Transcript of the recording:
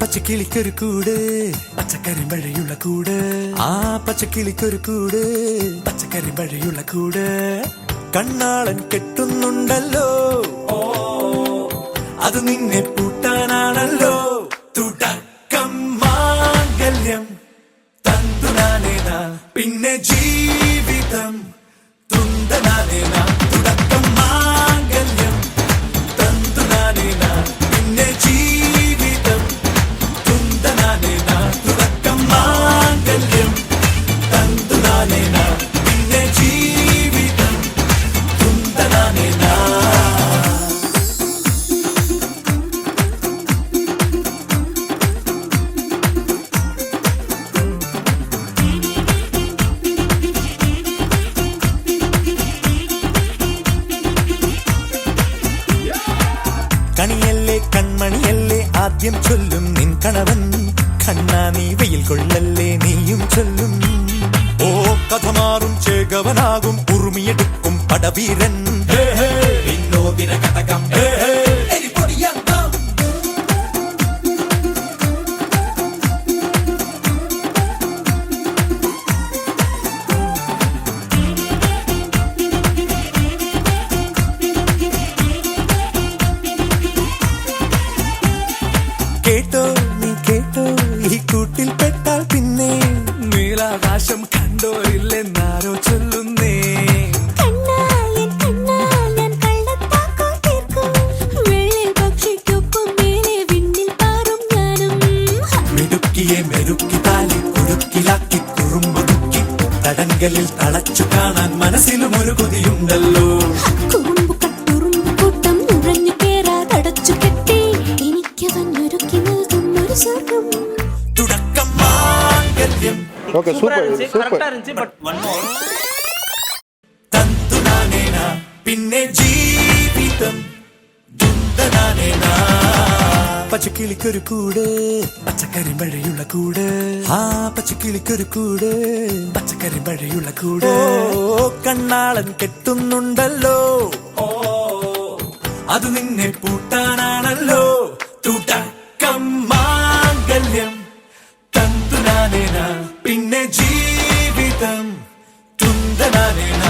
പച്ചക്കിളിക്കൊരു കൂട് പച്ചക്കരിമ്പഴയുള്ള കൂട് ആ പച്ചക്കിളിക്കൊരു കൂട് പച്ചക്കരിമ്പഴയുള്ള കൂട് കണ്ണാളൻ കെട്ടുന്നുണ്ടല്ലോ അത് നിന്നെ പൂട്ടാനാണല്ലോ തുടക്കം മാംഗല്യം തന്തുനാനേന പിന്നെ ജീവിതം തുന്തനാനേന തുടക്കം മാംഗല്യം തന്തുനാനേന പിന്നെ ജീവിതം തുന്തനാനേന തുടക്കം മാംഗല്യം തന്തുനാനേന പിന്നെ ജീവിതം തുന്തനാനേന. കണിയല്ലേ കൺമണിയല്ലേ ആദ്യം ചൊല്ലും നിൻ കണവൻ കണ്ണാ നീ വെയിൽ കൊള്ളല്ലേ നീയും ചൊല്ലും ഓ കഥ മാറും ചേകവനാകും ഉറുമിയെടുക്കും പടവീരൻ വിനോദിന കടകം കേട്ടോ നീ കേട്ടോ ഈ കൂട്ടിൽ പെട്ടാൽ പിന്നെ നീലാകാശം കണ്ടോ ഇല്ലെന്നാരോ ചൊല്ലുന്നേ മെടുക്കിയെ മെരുക്കി താലി കുരുക്കിലാക്കി കുറുമ്പൊതുക്കി തടങ്കലിൽ തളച്ചു കാണാൻ മനസ്സിലും ഒരു കൊതിയുണ്ടല്ലോ തുടക്കം മാംഗല്യം തന്തുനാനേന പിന്നെ ജീവിതം തുന്തനാനേന പച്ചക്കിളിക്കൊരു കൂട് പച്ചക്കരിമ്പഴയുള്ള കൂട് ആ പച്ചക്കിളിക്കൊരു കൂട് പച്ചക്കരിമ്പഴയുള്ള കൂട് കണ്ണാളൻ കെട്ടുന്നുണ്ടല്ലോ അത് നിന്നെ പൂട്ടാനാണല്ലോ തുടക്കം മാംഗല്യം തന്തുനാനേന പിന്നെ ജീവിതം തുന്തനാനേന